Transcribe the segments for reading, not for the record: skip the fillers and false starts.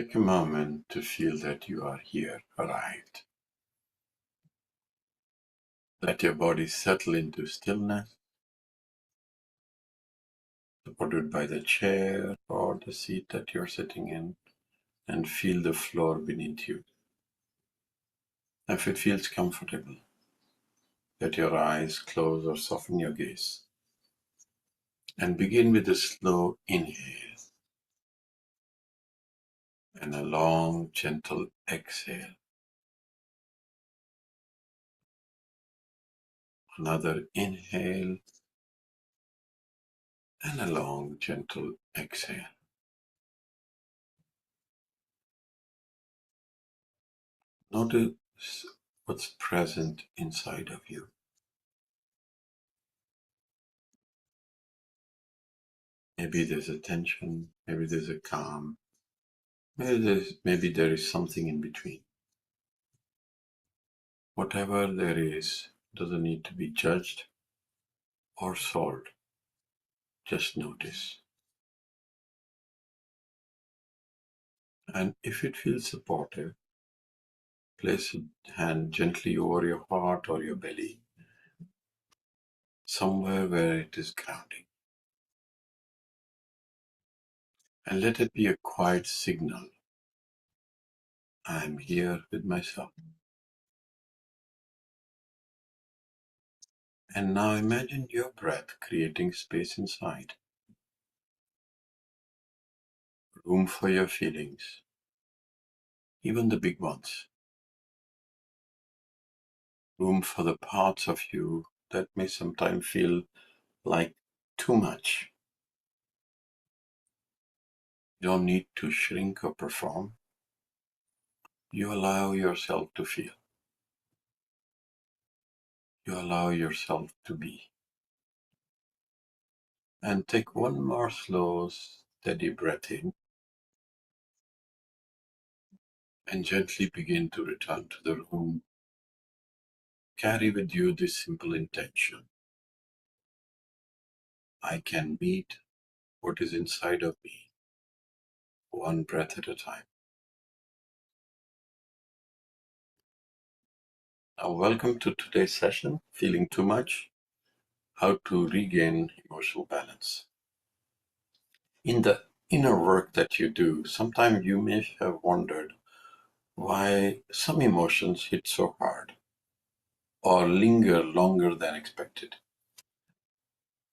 Take a moment to feel that you are here, arrived. Let your body settle into stillness, supported by the chair or the seat that you're sitting in, and feel the floor beneath you. If it feels comfortable, let your eyes close or soften your gaze. And begin with a slow inhale and a long, gentle exhale. Another inhale and a long, gentle exhale. Notice what's present inside of you. Maybe there's a tension, maybe there's a calm, maybe there is something in between. Whatever there is doesn't need to be judged or solved. Just notice. And if it feels supportive, place a hand gently over your heart or your belly, somewhere where it is grounding. And let it be a quiet signal. I am here with myself. And now imagine your breath creating space inside. Room for your feelings, even the big ones. Room for the parts of you that may sometimes feel like too much. You don't need to shrink or perform. You allow yourself to feel. You allow yourself to be. And take one more slow, steady breath in. And gently begin to return to the room. Carry with you this simple intention. I can meet what is inside of me, one breath at a time. Now, welcome to today's session, Feeling Too Much, How to Regain Emotional Balance. In the inner work that you do, sometimes you may have wondered why some emotions hit so hard or linger longer than expected.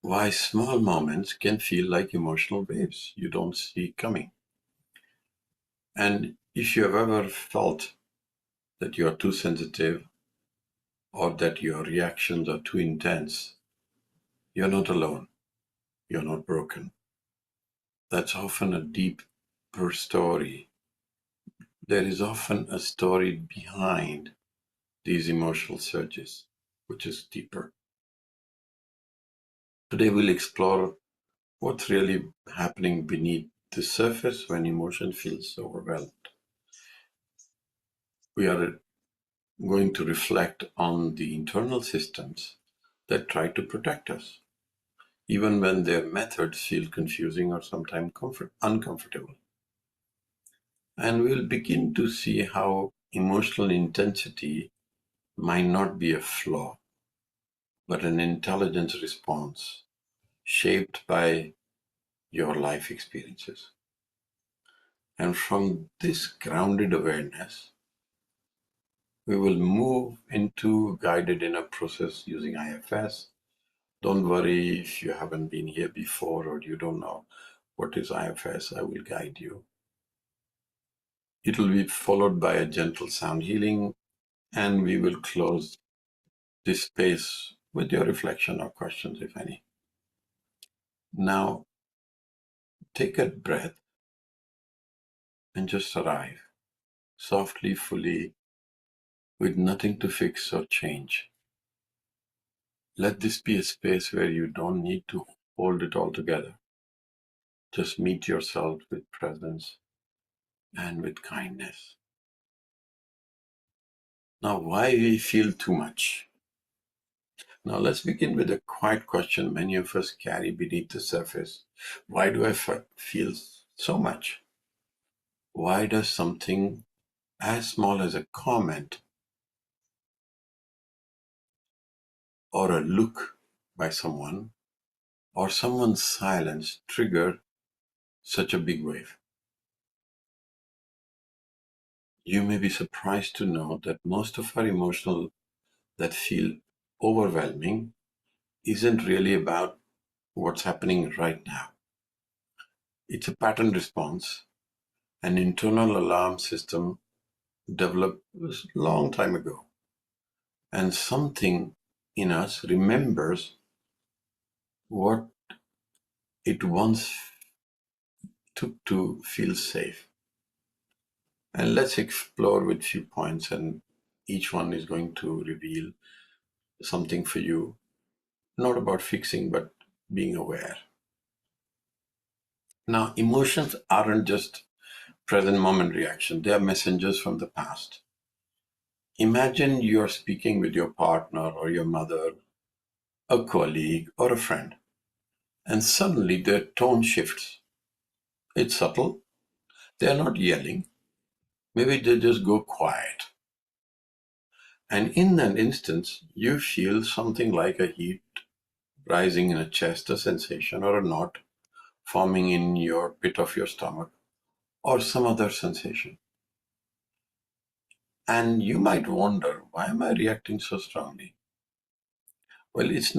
Why small moments can feel like emotional waves you don't see coming. And if you have ever felt that you are too sensitive or that your reactions are too intense, you're not alone. You're not broken. That's often a deeper story. There is often a story behind these emotional surges, which is deeper. Today we'll explore what's really happening beneath the surface when emotion feels overwhelmed. We are going to reflect on the internal systems that try to protect us, even when their methods feel confusing or sometimes uncomfortable. And we'll begin to see how emotional intensity might not be a flaw, but an intelligent response shaped by your life experiences. And from this grounded awareness, we will move into guided inner process using IFS. Don't worry if you haven't been here before or you don't know what is IFS, I will guide you. It will be followed by a gentle sound healing, and we will close this space with your reflection or questions, if any. Now, take a breath and just arrive softly, fully, with nothing to fix or change. Let this be a space where you don't need to hold it all together. Just meet yourself with presence and with kindness. Now, why we feel too much? Now, let's begin with a quiet question many of us carry beneath the surface. Why do I feel so much? Why does something as small as a comment or a look by someone or someone's silence trigger such a big wave? You may be surprised to know that most of our emotional that feel overwhelming isn't really about what's happening right now. It's a pattern response, an internal alarm system developed a long time ago. And something in us remembers what it once took to feel safe. And let's explore with few points, and each one is going to reveal something for you, not about fixing, but being aware. Now, emotions aren't just present moment reaction, they are messengers from the past. Imagine you're speaking with your partner or your mother, a colleague, or a friend, and suddenly their tone shifts. It's subtle, they're not yelling, maybe they just go quiet. And in that instance, you feel something like a heat rising in a chest, a sensation, or a knot forming in your pit of your stomach, or some other sensation. And you might wonder, why am I reacting so strongly? Well, it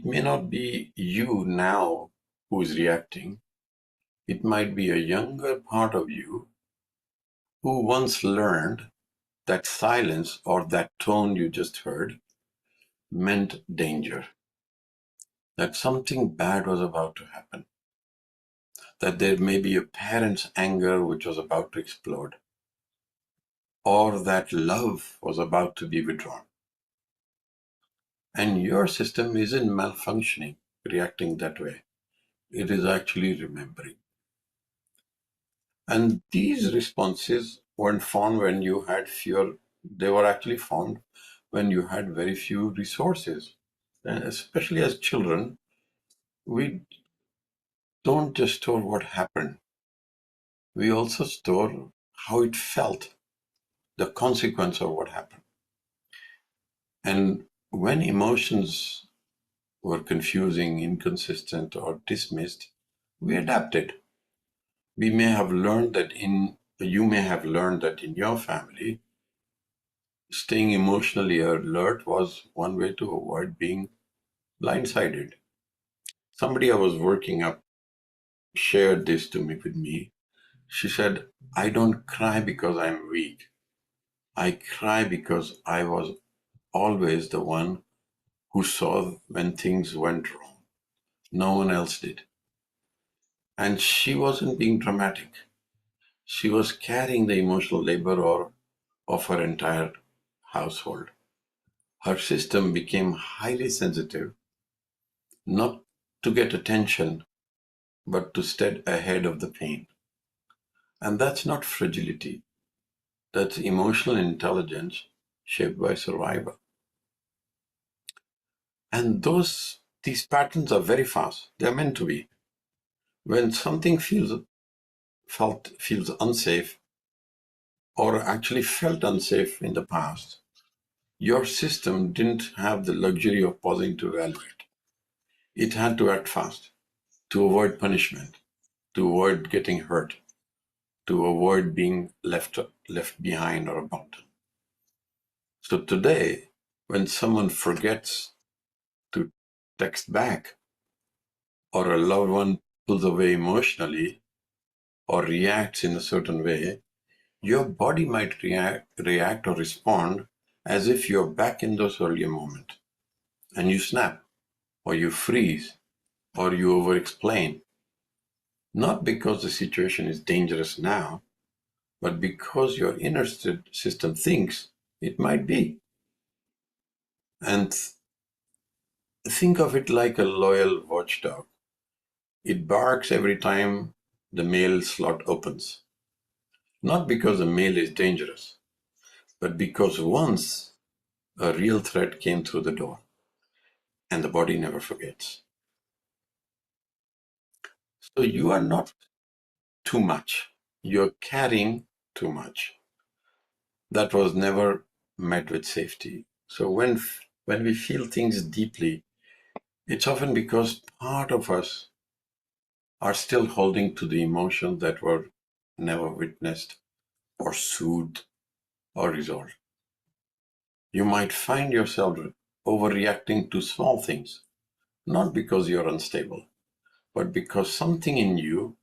may not be you now who is reacting. It might be a younger part of you who once learned that silence or that tone you just heard meant danger, that something bad was about to happen, that there may be a parent's anger which was about to explode, or that love was about to be withdrawn. And your system isn't malfunctioning, reacting that way. It is actually remembering. And these responses weren't found when you had fewer, they were actually found when you had very few resources. And especially as children, we don't just store what happened, we also store how it felt, the consequence of what happened. And when emotions were confusing, inconsistent, or dismissed, we adapted. We may have learned that you may have learned that in your family, staying emotionally alert was one way to avoid being blindsided. Somebody I was working up shared this to me with me. She said, I don't cry because I'm weak. I cry because I was always the one who saw when things went wrong. No one else did. And she wasn't being dramatic. She was carrying the emotional labor of her entire household. Her system became highly sensitive, not to get attention, but to stay ahead of the pain. And that's not fragility, that's emotional intelligence shaped by survival. And these patterns are very fast. They're meant to be. When something feels unsafe, or actually felt unsafe in the past, your system didn't have the luxury of pausing to evaluate. It had to act fast to avoid punishment, to avoid getting hurt, to avoid being left behind or abandoned. So today, when someone forgets to text back, or a loved one pulls away emotionally, or reacts in a certain way, your body might react or respond as if you're back in those earlier moments. And you snap, or you freeze, or you over explain. Not because the situation is dangerous now, but because your inner system thinks it might be. And think of it like a loyal watchdog. It barks every time the mail slot opens. Not because the mail is dangerous, but because once a real threat came through the door, and the body never forgets. So you are not too much. you're carrying too much. That was never met with safety. So when we feel things deeply, it's often because part of us are still holding to the emotions that were never witnessed or soothed or resolved. You might find yourself overreacting to small things, not because you're unstable, but because something in you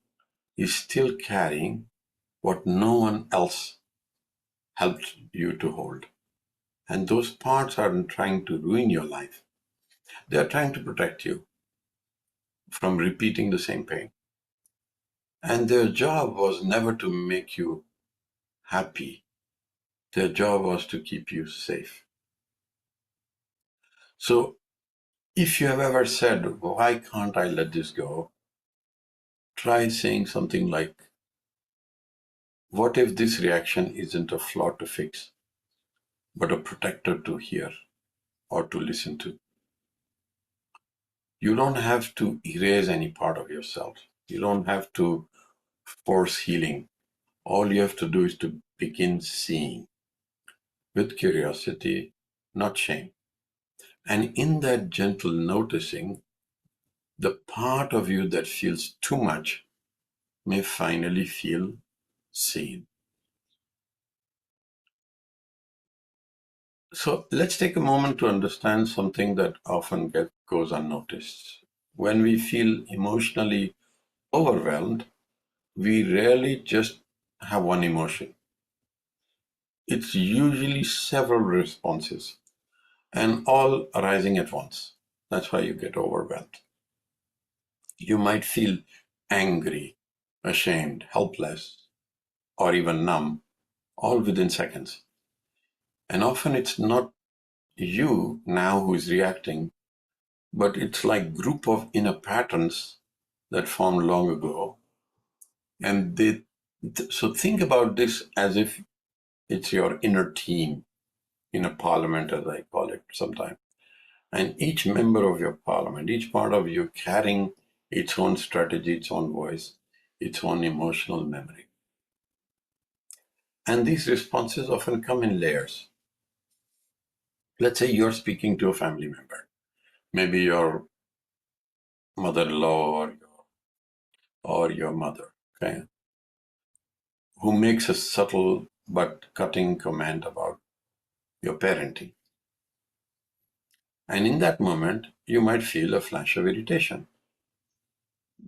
is still carrying what no one else helped you to hold. And those parts aren't trying to ruin your life. They are trying to protect you from repeating the same pain. And their job was never to make you happy. Their job was to keep you safe. So if you have ever said, why can't I let this go? Try saying something like, what if this reaction isn't a flaw to fix, but a protector to hear or to listen to? You don't have to erase any part of yourself. You don't have to force healing. All you have to do is to begin seeing with curiosity, not shame. And in that gentle noticing, the part of you that feels too much may finally feel seen. So let's take a moment to understand something that often goes unnoticed. When we feel emotionally overwhelmed, we rarely just have one emotion. It's usually several responses and all arising at once. That's why you get overwhelmed. You might feel angry, ashamed, helpless, or even numb, all within seconds. And often it's not you now who is reacting, but it's like group of inner patterns that formed long ago. And so think about this as if it's your inner team in a parliament, as I call it sometimes. And each member of your parliament, each part of you carrying its own strategy, its own voice, its own emotional memory. And these responses often come in layers. Let's say you're speaking to a family member, maybe your mother-in-law or your mother, okay, who makes a subtle but cutting comment about your parenting. And in that moment, you might feel a flash of irritation.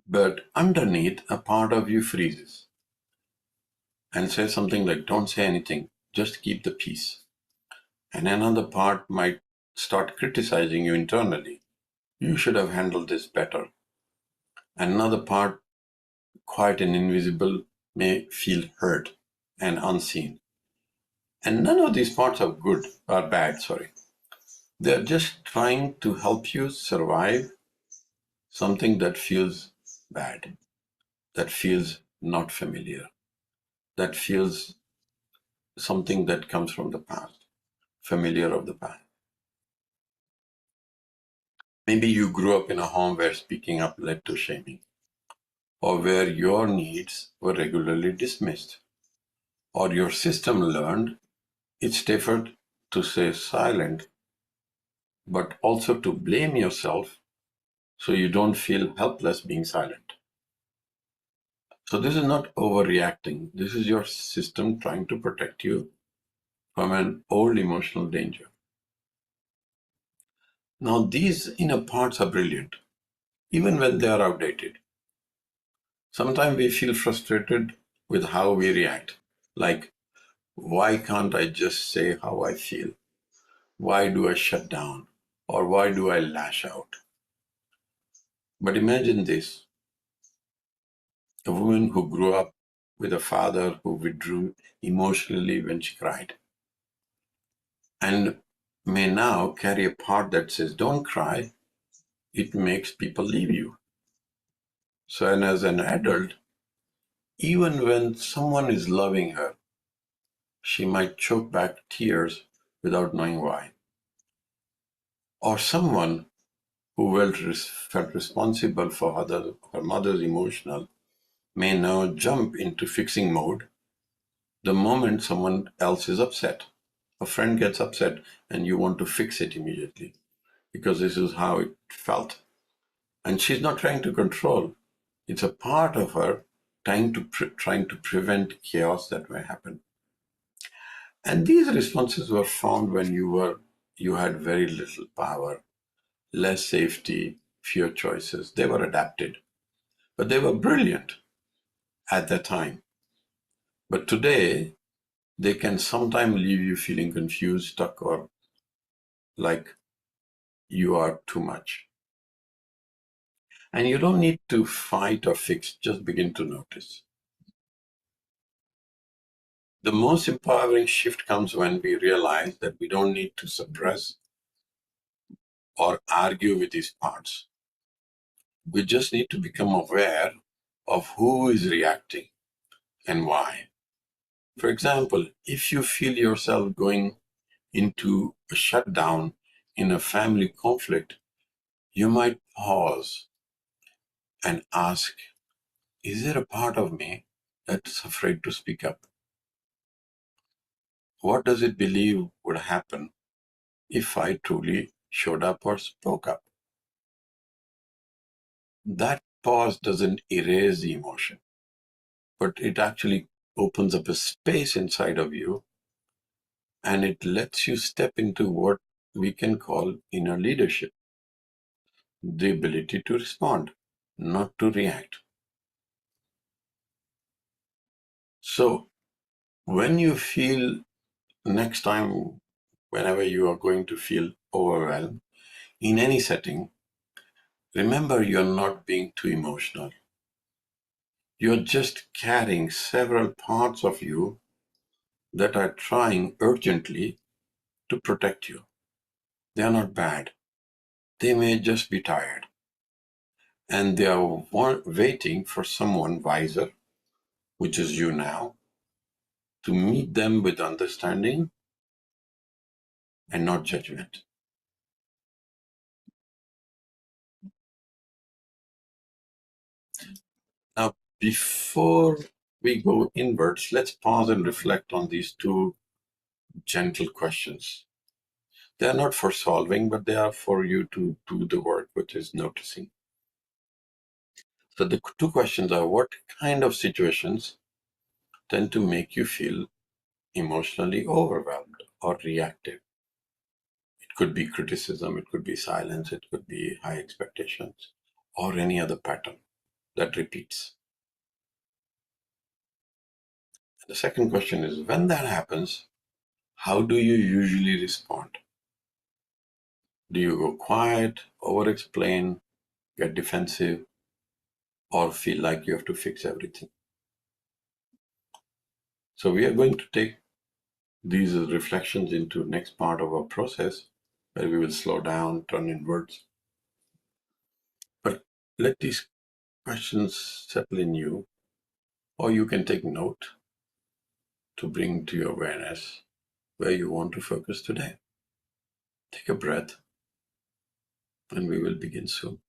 But underneath, a part of you freezes and says something like, don't say anything, just keep the peace. And another part might start criticizing you internally. You should have handled this better. And another part, quiet and invisible, may feel hurt and unseen. And none of these parts are good or bad, sorry. They're just trying to help you survive something that feels bad, that feels not familiar, that feels something that comes from the past, familiar of the past. Maybe you grew up in a home where speaking up led to shaming, or where your needs were regularly dismissed, or your system learned it's safer to stay silent, but also to blame yourself so you don't feel helpless being silent. So this is not overreacting. This is your system trying to protect you from an old emotional danger. Now, these inner parts are brilliant, even when they are outdated. Sometimes we feel frustrated with how we react. Like, why can't I just say how I feel? Why do I shut down? Or why do I lash out? But imagine this, a woman who grew up with a father who withdrew emotionally when she cried, and may now carry a part that says, don't cry, it makes people leave you. So, and as an adult, even when someone is loving her, she might choke back tears without knowing why. Or someone who felt responsible for her mother's emotional may now jump into fixing mode the moment someone else is upset. A friend gets upset and you want to fix it immediately because this is how it felt. And she's not trying to control. It's a part of her trying to prevent chaos that may happen. And these responses were formed when you had very little power, less safety, fewer choices. They were adapted, but they were brilliant at that time. But today, they can sometimes leave you feeling confused, stuck, or like you are too much. And you don't need to fight or fix, just begin to notice. The most empowering shift comes when we realize that we don't need to suppress or argue with these parts. We just need to become aware of who is reacting and why. For example, if you feel yourself going into a shutdown in a family conflict, you might pause and ask, is there a part of me that's afraid to speak up? What does it believe would happen if I truly showed up or spoke up? That pause doesn't erase the emotion, but it actually opens up a space inside of you and it lets you step into what we can call inner leadership, the ability to respond, not to react. So when you feel next time, whenever you are going to feel overwhelmed in any setting, remember you're not being too emotional. You're just carrying several parts of you that are trying urgently to protect you. They are not bad. They may just be tired. And they are waiting for someone wiser, which is you now, to meet them with understanding and not judgment. Now, before we go inwards, let's pause and reflect on these two gentle questions. They are not for solving, but they are for you to do the work, which is noticing. So the two questions are, what kind of situations tend to make you feel emotionally overwhelmed or reactive? It could be criticism, it could be silence, it could be high expectations, or any other pattern that repeats. The second question is, when that happens, how do you usually respond? Do you go quiet, over-explain, get defensive, or feel like you have to fix everything? So we are going to take these reflections into next part of our process, where we will slow down, turn inwards. But let these questions settle in you, or you can take note to bring to your awareness where you want to focus today. Take a breath, and we will begin soon.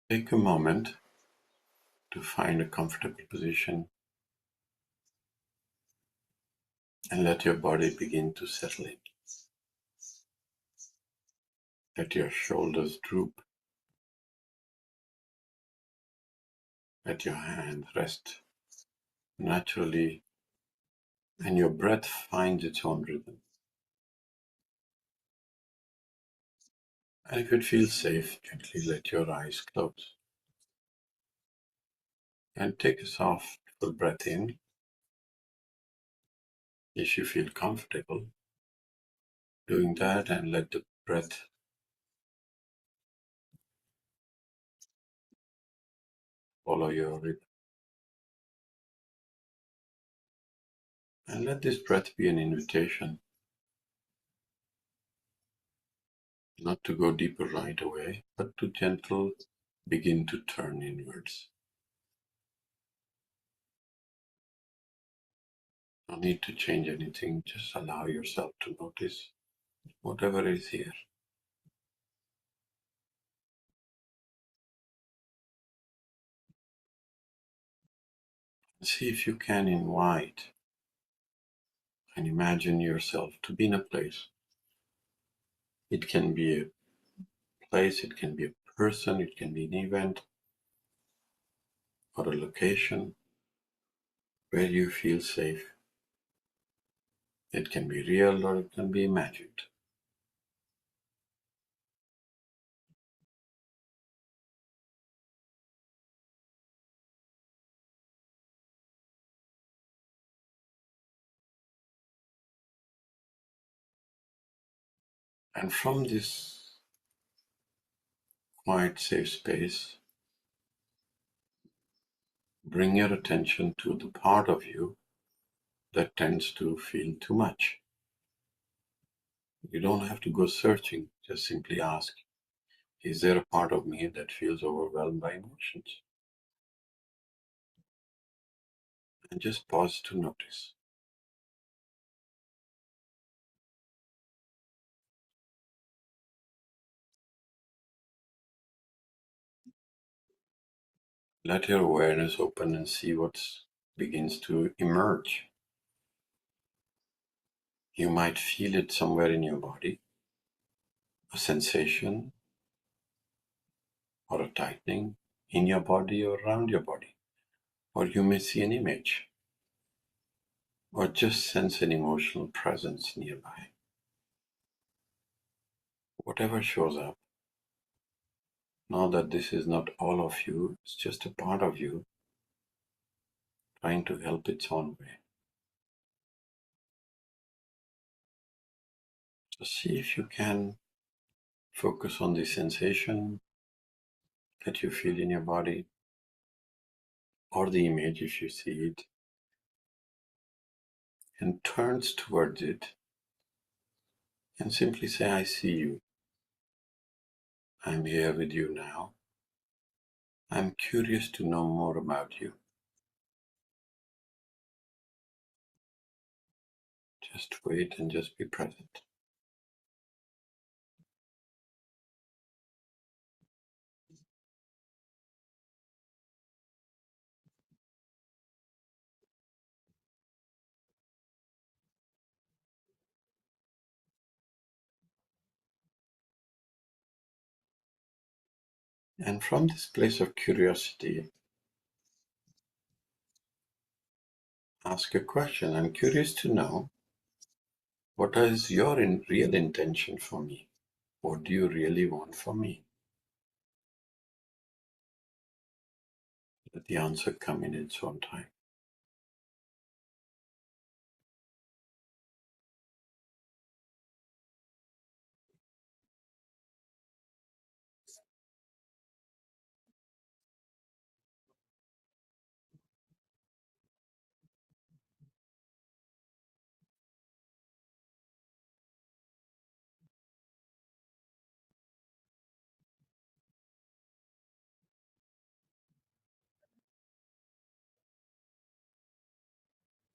Take a moment to find a comfortable position. And let your body begin to settle in. Let your shoulders droop. Let your hands rest naturally, and your breath finds its own rhythm. And if it feels safe, gently let your eyes close. And take a soft, full breath in. If you feel comfortable doing that, and let the breath follow your rhythm. And let this breath be an invitation not to go deeper right away, but to gentle begin to turn inwards. No need to change anything, just allow yourself to notice whatever is here. See if you can invite and imagine yourself to be in a place. It can be a place, it can be a person, it can be an event or a location where you feel safe. It can be real or it can be imagined. And from this quiet, safe space, bring your attention to the part of you that tends to feel too much. You don't have to go searching, just simply ask, is there a part of me that feels overwhelmed by emotions? And just pause to notice. Let your awareness open and see what begins to emerge. You might feel it somewhere in your body, a sensation or a tightening in your body or around your body. Or you may see an image or just sense an emotional presence nearby. Whatever shows up, know that this is not all of you, it's just a part of you trying to help its own way. So see if you can focus on the sensation that you feel in your body or the image if you see it, and turns towards it and simply say, I see you. I'm here with you now. I'm curious to know more about you. Just wait and just be present. And from this place of curiosity, ask a question. I'm curious to know, what is your real intention for me? What do you really want from me? Let the answer come in its own time.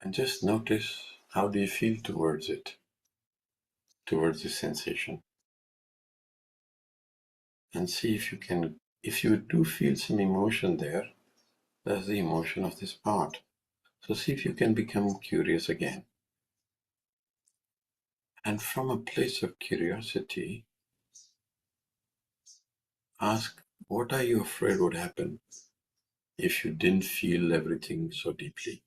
And just notice, how do you feel towards it, towards the sensation? And see if you can, if you do feel some emotion there, that's the emotion of this part. So see if you can become curious again. And from a place of curiosity, ask, what are you afraid would happen if you didn't feel everything so deeply?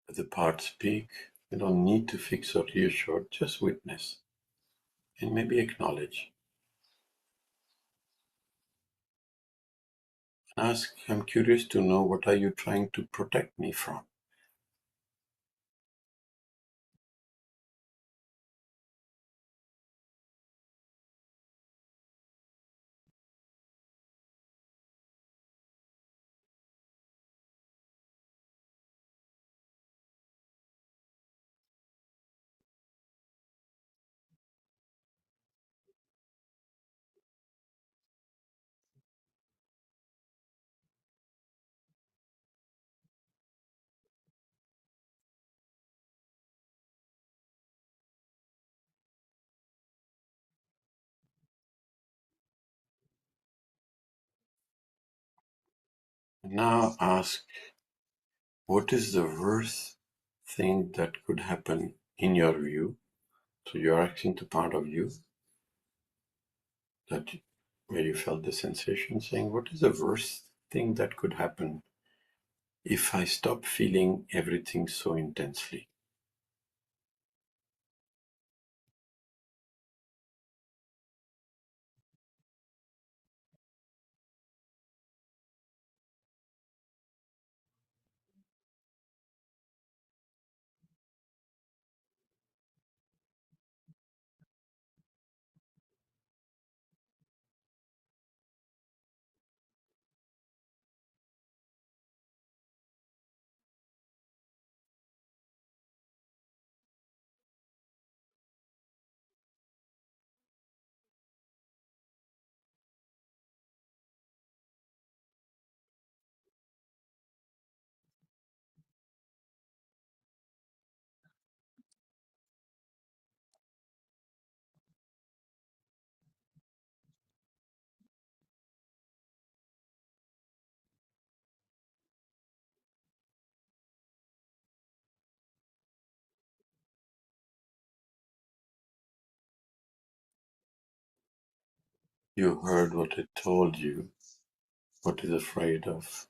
Let the part speak. You don't need to fix or reassure, just witness and maybe acknowledge. Ask, I'm curious to know, what are you trying to protect me from? Now ask, what is the worst thing that could happen in your view? So you're asking to part of you that where you felt the sensation, saying, what is the worst thing that could happen if I stop feeling everything so intensely? You heard what it told you, what is afraid of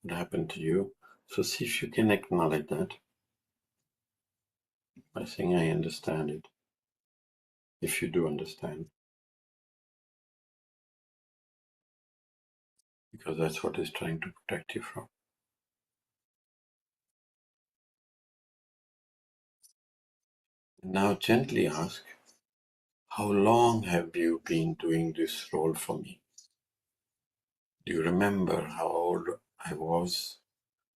what happened to you. So see if you can acknowledge that by saying, I understand it, if you do understand, because that's what it's trying to protect you from. Now gently ask, how long have you been doing this role for me? Do you remember how old I was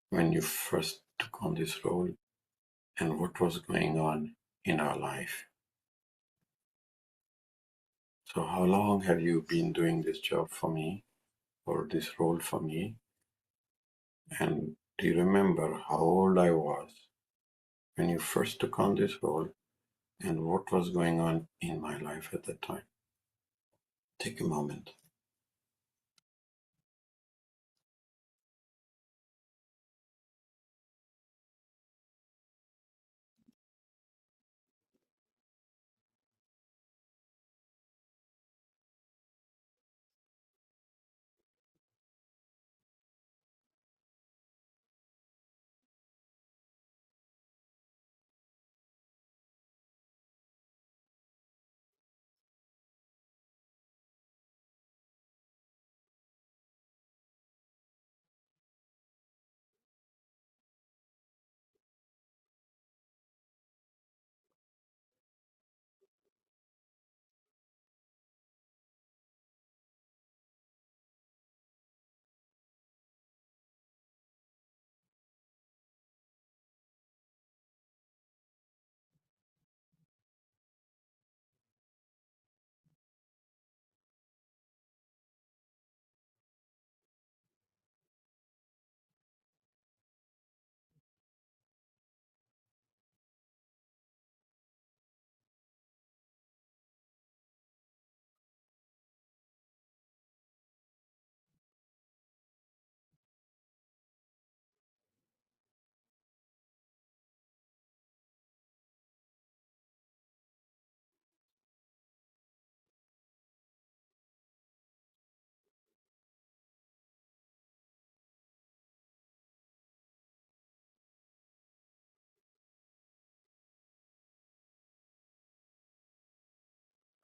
when you first took on this role and what was going on in our life? So how long have you been doing this job for me or this role for me? And do you remember how old I was when you first took on this role and what was going on in my life at that time? Take a moment.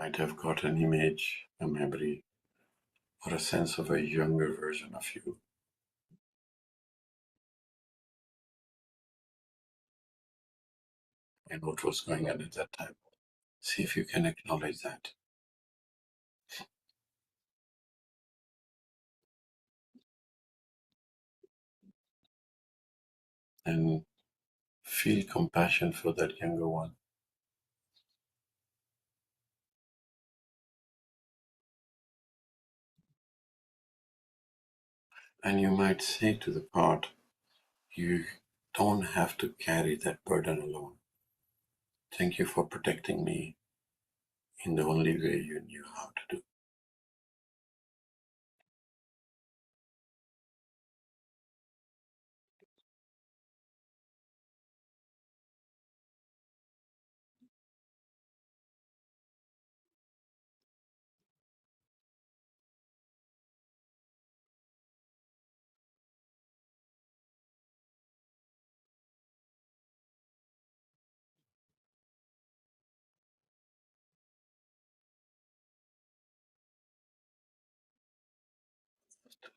might have got an image, a memory, or a sense of a younger version of you. And what was going on at that time. See if you can acknowledge that. And feel compassion for that younger one. And you might say to the part, you don't have to carry that burden alone. Thank you for protecting me in the only way you knew how to do.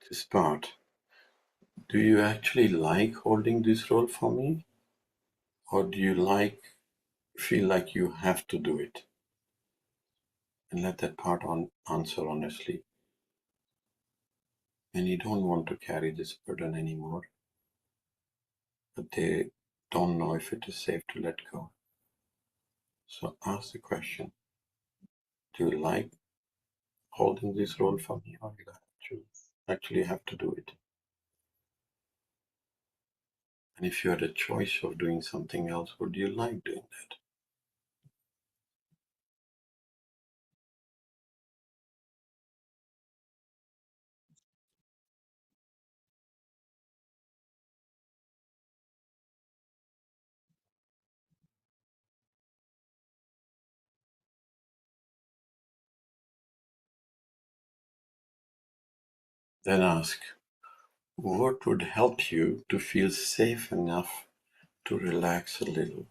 This part, do you actually like holding this role for me? Or do you feel like you have to do it? And let that part answer honestly. And you don't want to carry this burden anymore, but they don't know if it is safe to let go. So ask the question, do you like holding this role for me, or you actually have to do it? And if you had a choice of doing something else, would you like doing that? Then ask, what would help you to feel safe enough to relax a little?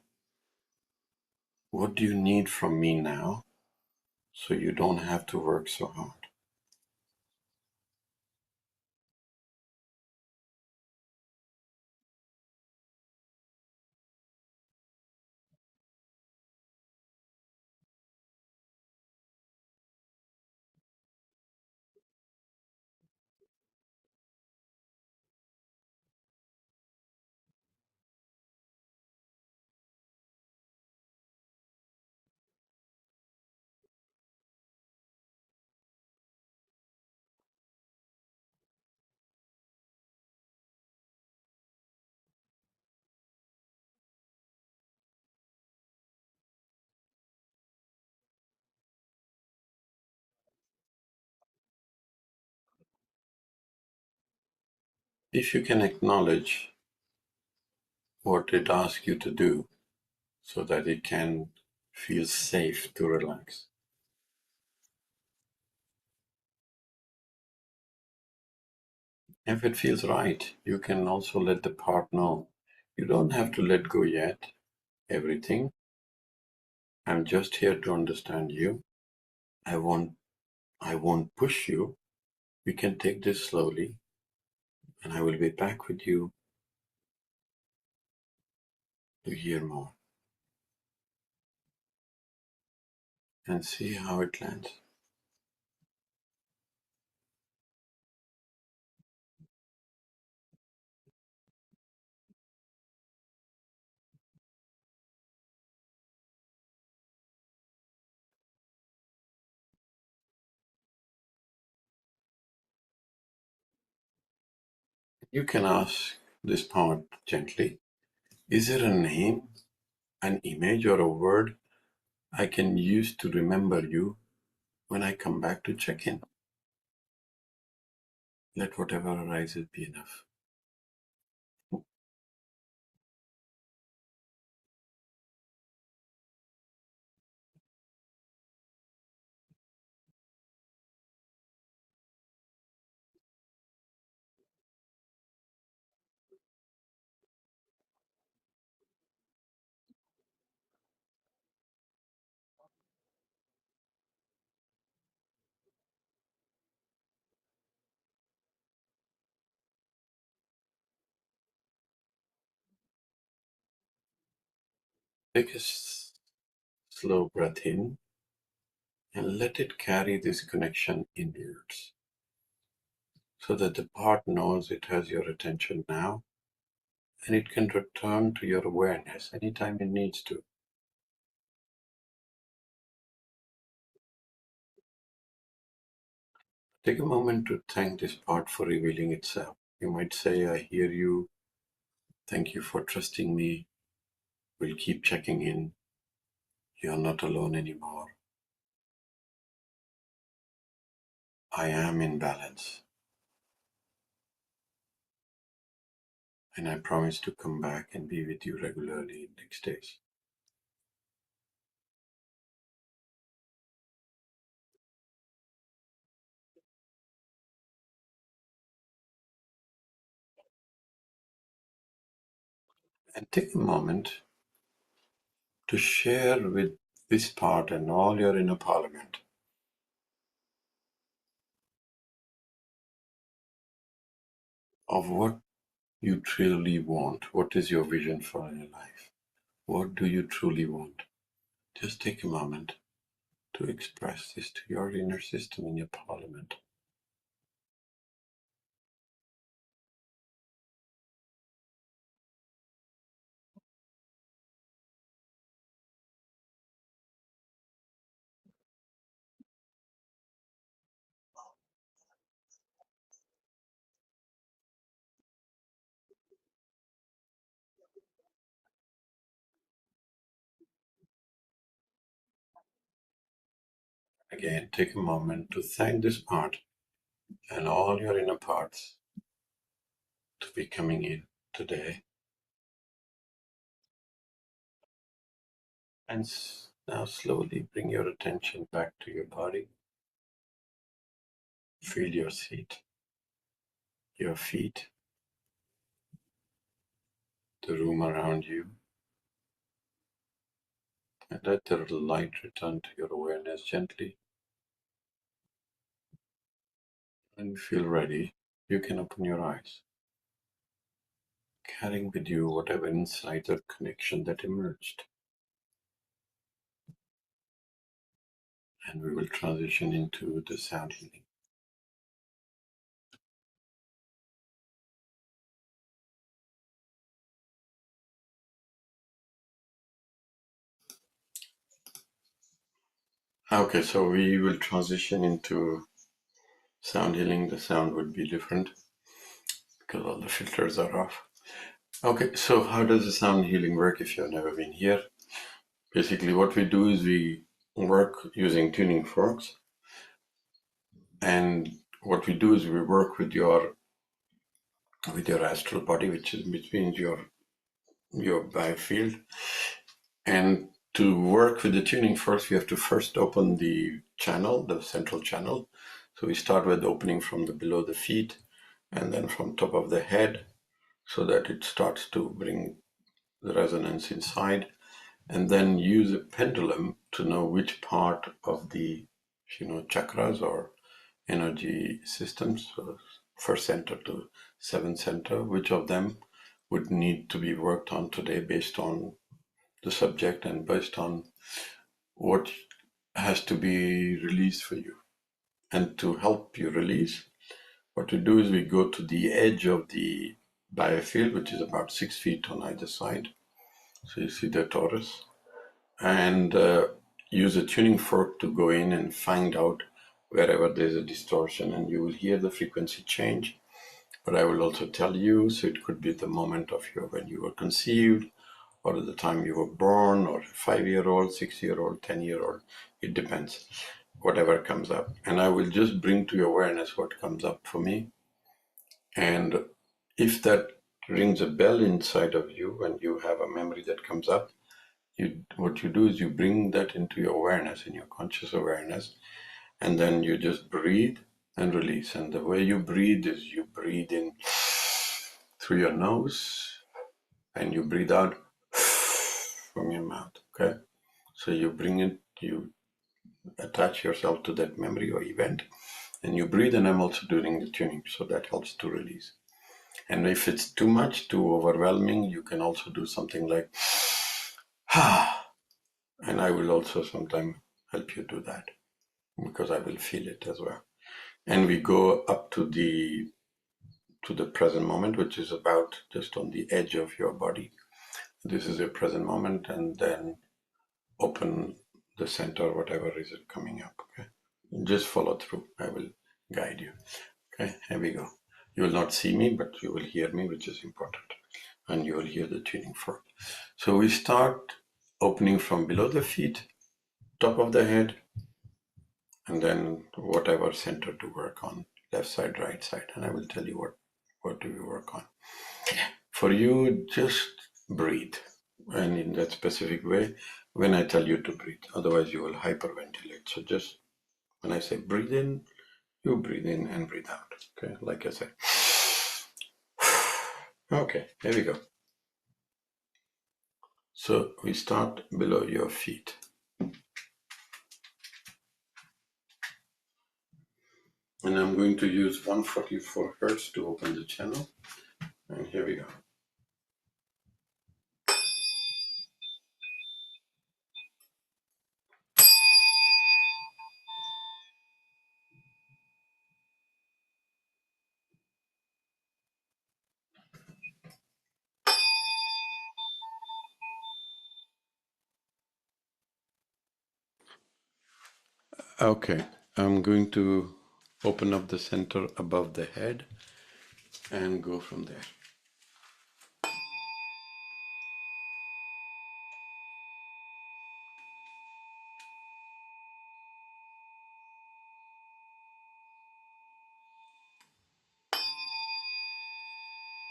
What do you need from me now so you don't have to work so hard? If you can acknowledge what it asks you to do so that it can feel safe to relax. If it feels right, you can also let the part know. You don't have to let go yet, everything. I'm just here to understand you. I won't I won't push you. We can take this slowly, and I will be back with you to hear more and see how it lands. You can ask this part gently. Is there a name, an image, or a word I can use to remember you when I come back to check in? Let whatever arises be enough. Take a slow breath in and let it carry this connection inwards so that the part knows it has your attention now and it can return to your awareness anytime it needs to. Take a moment to thank this part for revealing itself. You might say, I hear you. Thank you for trusting me. We'll keep checking in. You're not alone anymore. I am in balance. And I promise to come back and be with you regularly in next days. And take a moment to share with this part and all your inner parliament of what you truly want. What is your vision for your life? What do you truly want? Just take a moment to express this to your inner system in your parliament. Again, take a moment to thank this part and all your inner parts to be coming in today. And now slowly bring your attention back to your body. Feel your seat, your feet, the room around you, and let the light return to your awareness gently. When you feel ready, you can open your eyes, carrying with you whatever insight or connection that emerged. And we will transition into the sound healing. Okay, so we will transition into sound healing. The sound would be different because all the filters are off. Okay, so how does the sound healing work if you've never been here? Basically, what we do is we work using tuning forks. And what we do is we work with your astral body, which means your biofield. And to work with the tuning forks, we have to first open the channel, the central channel. So we start with opening from the below the feet and then from top of the head, so that it starts to bring the resonance inside, and then use a pendulum to know which part of the chakras or energy systems, so first center to seventh center, which of them would need to be worked on today based on the subject and based on what has to be released for you. And to help you release, what we do is we go to the edge of the biofield, which is about 6 feet on either side. So you see the torus, and use a tuning fork to go in and find out wherever there's a distortion, and you will hear the frequency change. But I will also tell you, so it could be the moment of when you were conceived, or at the time you were born, or 5-year-old, 6-year-old, 10-year-old. It depends, whatever comes up. And I will just bring to your awareness what comes up for me. And if that rings a bell inside of you and you have a memory that comes up, what you do is you bring that into your awareness, in your conscious awareness, and then you just breathe and release. And the way you breathe is you breathe in through your nose and you breathe out from your mouth. Okay, so you bring it, you attach yourself to that memory or event, and you breathe. And I'm also doing the tuning, so that helps to release. And if it's too much, too overwhelming, you can also do something like And I will also sometime help you do that because I will feel it as well. And we go up to the present moment, which is about just on the edge of your body. This is a present moment, and then open the center, whatever is it coming up. Okay, just follow through. I will guide you. Okay, here we go. You will not see me, but you will hear me, which is important, and you will hear the tuning fork. So we start opening from below the feet, top of the head, and then whatever center to work on, left side, right side, and I will tell you what do we work on. For you, just breathe, and in that specific way when I tell you to breathe. Otherwise, you will hyperventilate. So just when I say breathe in, you breathe in and breathe out. Okay, like I said. Okay, here we go. So we start below your feet. And I'm going to use 144 Hertz to open the channel. And here we go. Okay, I'm going to open up the center above the head and go from there.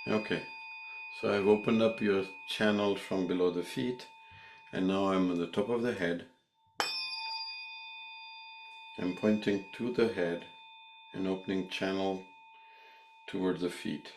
Okay, so I've opened up your channel from below the feet, and now I'm on the top of the head. I'm pointing to the head and opening channel towards the feet.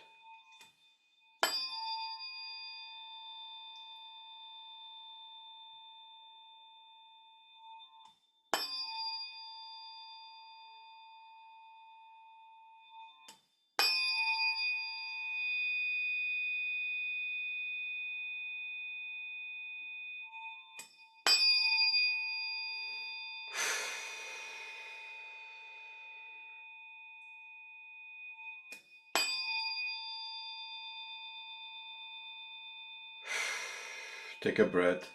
Take a breath.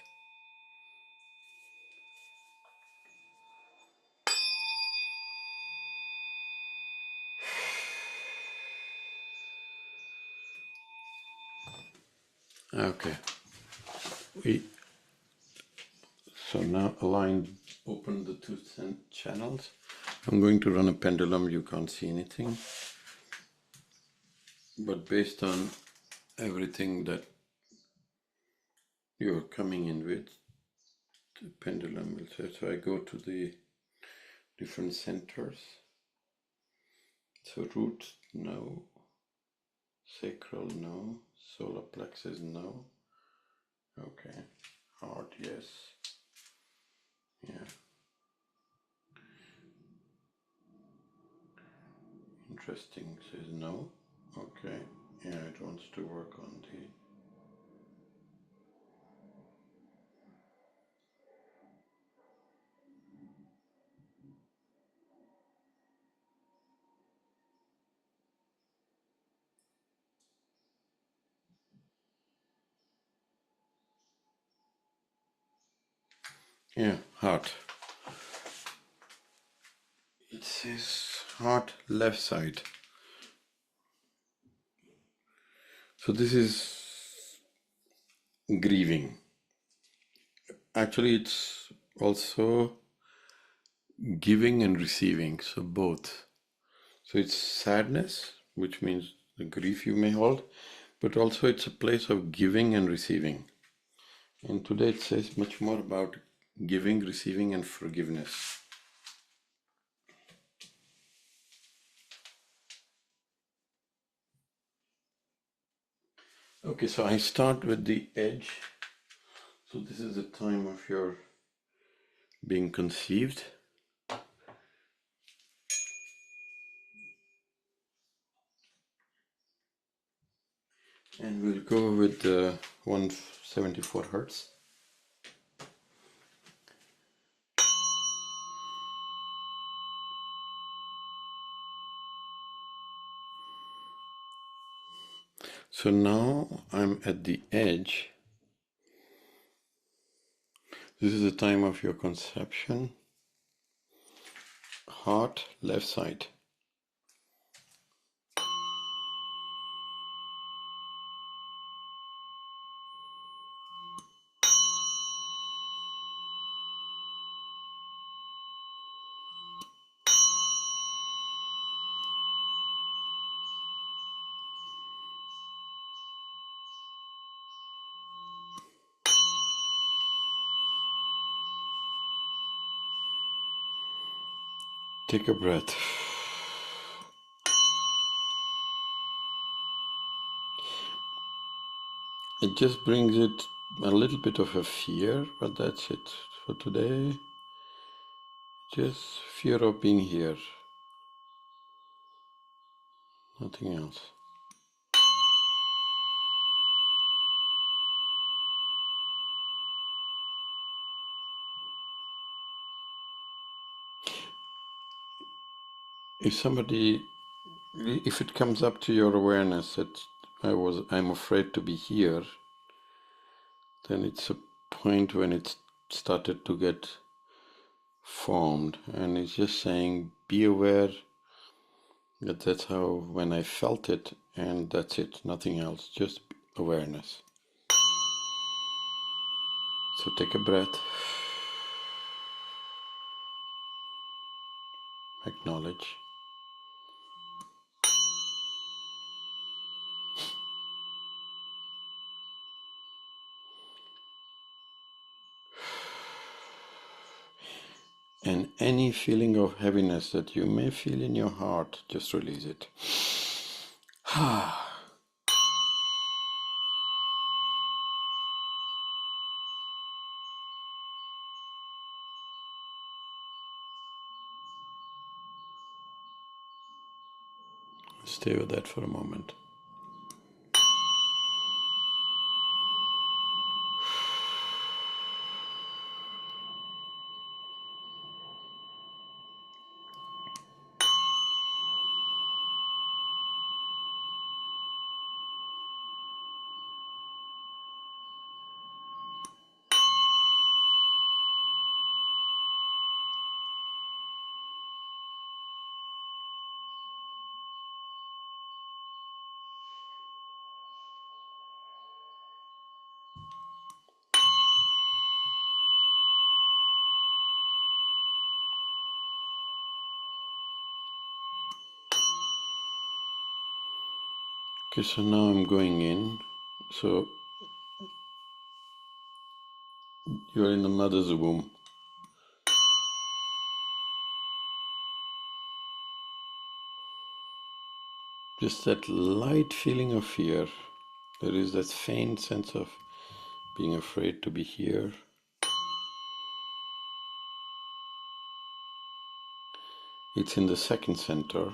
Okay. So now align, open the two channels. I'm going to run a pendulum. You can't see anything. But based on everything that you're coming in with, the pendulum will say. So I go to the different centers. So root, no. Sacral, no. Solar plexus, no. Okay. Heart, yes. Yeah. Interesting, says no. Okay. Yeah, it wants to work on the... Yeah, heart. It says heart left side. So this is grieving. Actually, it's also giving and receiving, so both. So it's sadness, which means the grief you may hold, but also it's a place of giving and receiving. And today it says much more about giving, receiving, and forgiveness. Okay, so I start with the edge. So this is the time of your being conceived. And we'll go with 174 Hertz. So now I'm at the edge. This is the time of your conception. Heart, left side. Take a breath. It just brings it a little bit of a fear, but that's it for today. Just fear of being here, nothing else. If it comes up to your awareness that I'm afraid to be here, then it's a point when it started to get formed, and it's just saying, be aware that that's how, when I felt it, and that's it, nothing else, just awareness. So take a breath, acknowledge. And any feeling of heaviness that you may feel in your heart, just release it. Stay with that for a moment. Okay, so now I'm going in. So you're in the mother's womb. Just that light feeling of fear. There is that faint sense of being afraid to be here. It's in the second center.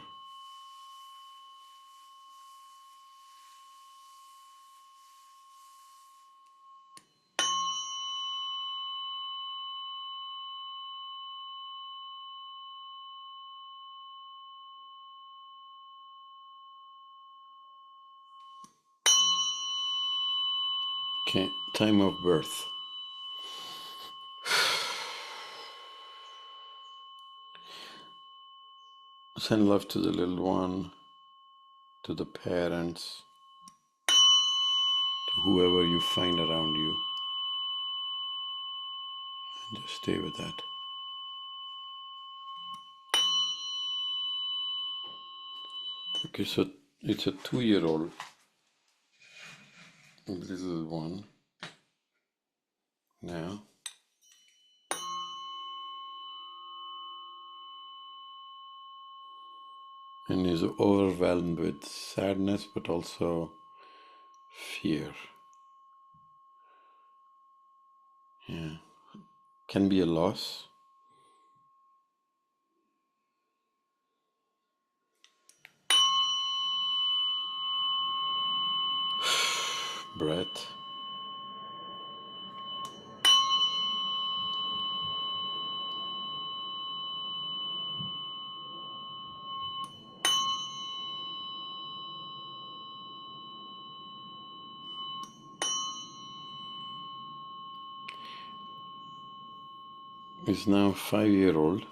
Okay, time of birth. Send love to the little one, to the parents, to whoever you find around you. And just stay with that. Okay, so it's a 2-year-old. This is one now. And is overwhelmed with sadness, but also fear. Yeah. Can be a loss. Breath. is now 5-year-old.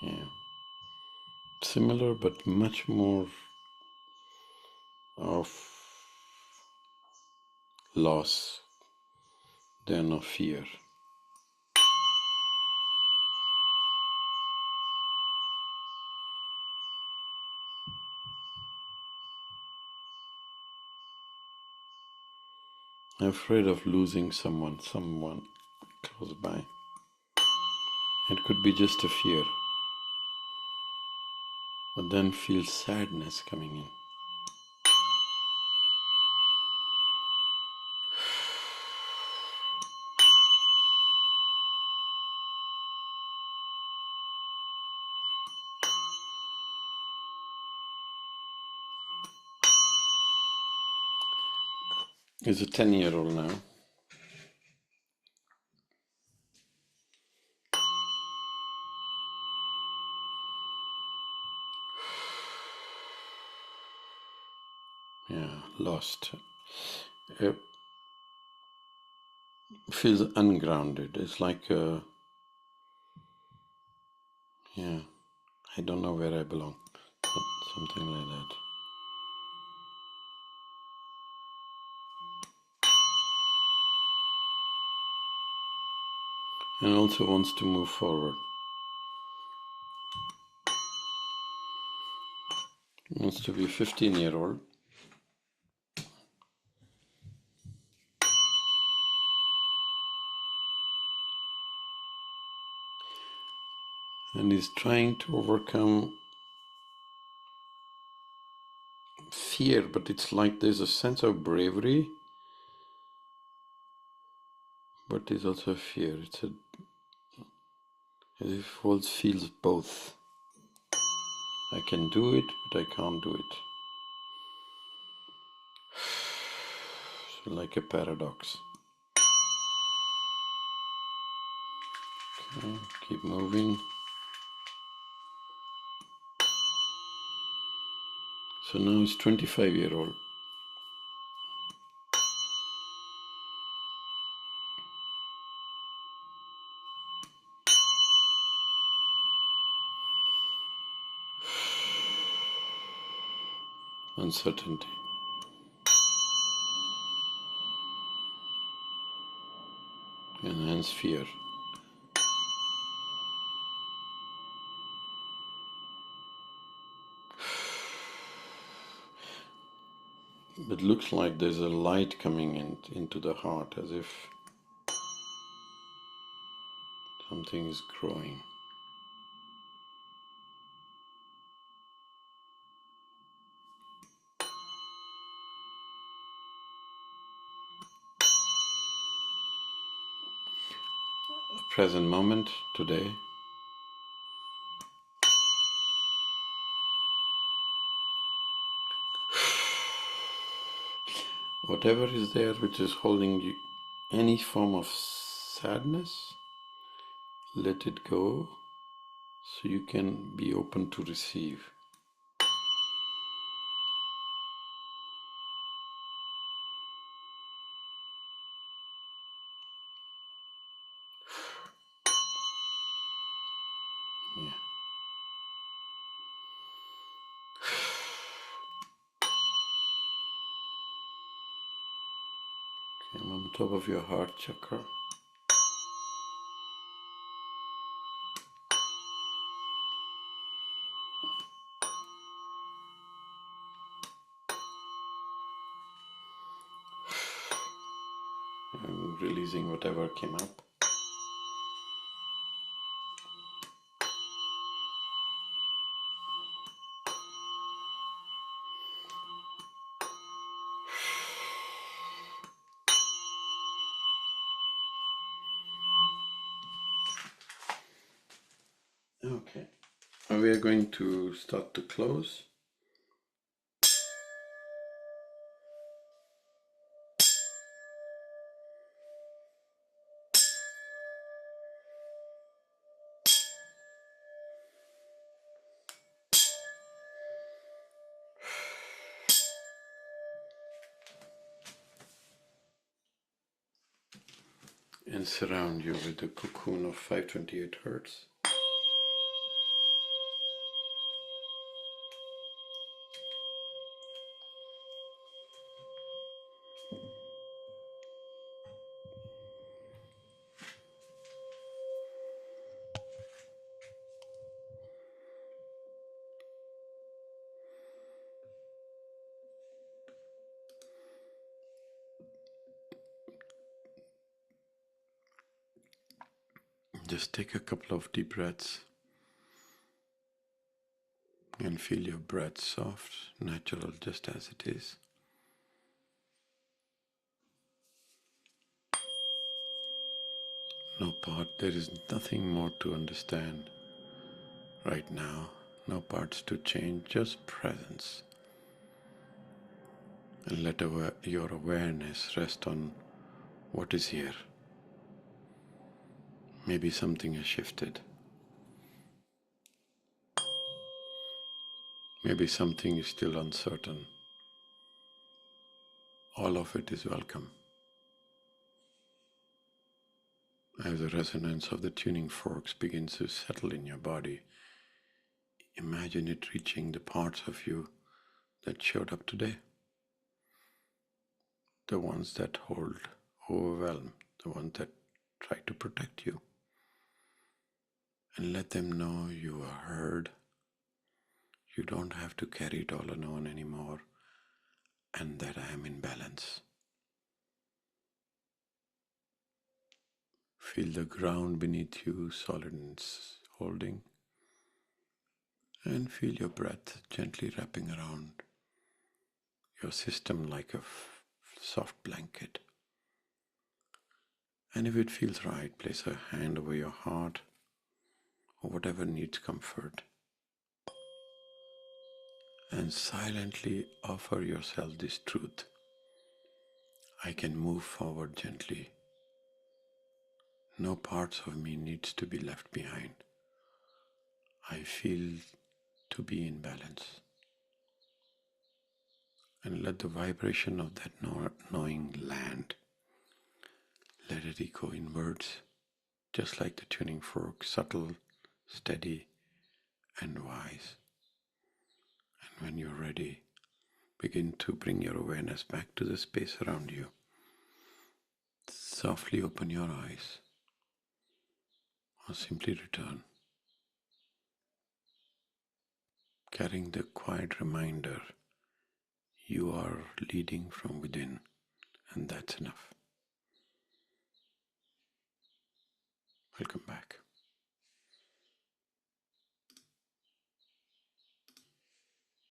Yeah. Similar but much more of loss than of fear. Afraid of losing someone close by. It could be just a fear, but then feel sadness coming in. He's a 10-year-old now. Yeah, lost. Feels ungrounded. It's like, yeah, I don't know where I belong. Something like that. And also wants to move forward. Wants to be a 15-year-old. And he's trying to overcome fear, but it's like there's a sense of bravery, but there's also fear. It's as if one feels both. I can do it, but I can't do it. So like a paradox. Okay, keep moving. So now he's 25-year-old. Uncertainty. And hence fear. It looks like there's a light coming into the heart, as if something is growing. Present moment, today. Whatever is there which is holding you, any form of sadness, let it go so you can be open to receive. Yeah. Okay, I'm on top of your heart chakra. I'm releasing whatever came up. Okay, we are going to start to close. and surround you with a cocoon of 528 hertz. Just take a couple of deep breaths and feel your breath soft, natural, just as it is. No part, there is nothing more to understand right now, no parts to change, just presence. And let your awareness rest on what is here. Maybe something has shifted. Maybe something is still uncertain. All of it is welcome. As the resonance of the tuning forks begins to settle in your body, imagine it reaching the parts of you that showed up today. The ones that hold, overwhelm, the ones that try to protect you. And let them know you are heard. You don't have to carry it all alone anymore, and that I am in balance. Feel the ground beneath you, solid and holding, and feel your breath gently wrapping around your system like a soft blanket. And if it feels right, place a hand over your heart or whatever needs comfort, and silently offer yourself this truth. I can move forward gently. No parts of me needs to be left behind. I feel to be in balance. And let the vibration of that knowing land. Let it echo inwards, just like the tuning fork, subtle, steady, and wise. And when you're ready, begin to bring your awareness back to the space around you. Softly open your eyes, or simply return, carrying the quiet reminder you are leading from within, and that's enough. Welcome back.